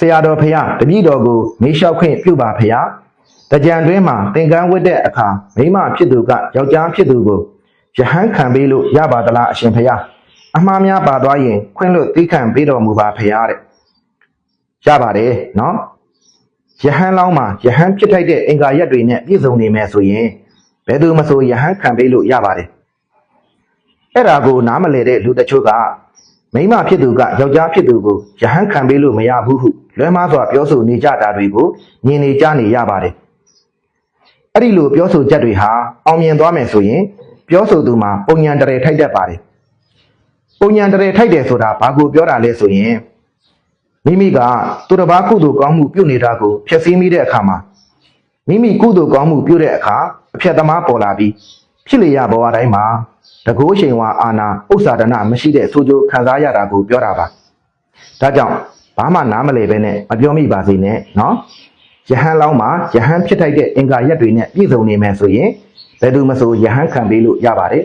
ဆရာတော်ဖျားတပည့်တော်ကိုမေးလျှောက်ခွင့်ပြုပါဖျားတကြံတွင်းမှာသင်္ကန်းဝတ်တဲ့အခါမိမဖြစ်သူကယောက်ျားဖြစ်သူကိုယဟန်ခံပေးလို့ရပါသလားအရှင်ဖျားအမှားများပါသွားရင်ခွင့်လွတ်သိခံပေးတော်မူပါဖျားတဲ့ရပါတယ်နော်ယဟန်လောင်းမှာယဟန်ဖြစ်ထိုက်တဲ့အင်္ဂါရက်တွေနဲ့ပြည့်စုံနေမယ်ဆိုရင်ဘယ်သူမဆိုယဟန်ခံပေးလို့ရပါတယ်အဲ့ဒါကိုနားမလည်တဲ့လူတချို့ကမိမဖြစ်သူကယောက်ျားဖြစ်သူကိုယဟန်ခံပေးလို့မရဘူးဟုလွဲမှားစွာပြောဆိုနေကြတာတွေကိုမြင်နေကြနေရပါတယ်အဲ့ဒီလိုပြောဆိုချက်တွေဟာအောင်မြင်သွားမယ်ဆိုရင်ပြောဆိုသူမှာပုံညာတရေထိုက်တတ်ပါတယ်ပုံညာတရေထိုက်တယ်ဆိုတာဘာကိုပြောတာလဲဆိုရင်မိမိကသူတစ်ပါးကုသိုလ်ကောင်းမှုပြုနေတာကိုဖျက်ဆီးမိတဲ့အခါမှာမိမိကုသိုလ်ကောင်းမှုပြုတဲ့အခါအဖြတ်သမားပေါ်လာပြီးဖြစ်လေရဘဝတိုင်းမှာတကိုးချိန်ဝါအာနာဥစ္စာဒနာမရှိတဲ့ဆိုကြခံစားရတာကိုပြောတာပါဒါကြောင့်ဘာမှနားမလည်ပဲနဲ့မပြောမိပါစေနဲ့နော်ယဟန်လောင်းမှာယဟန်ဖြစ်ထိုက်တဲ့အင်္ဂါရက်တွေနဲ့ပြည့်စုံနေမယ်ဆိုရင်ဘယ်သူမဆိုယဟန်ခံပေးလို့ရပါတယ်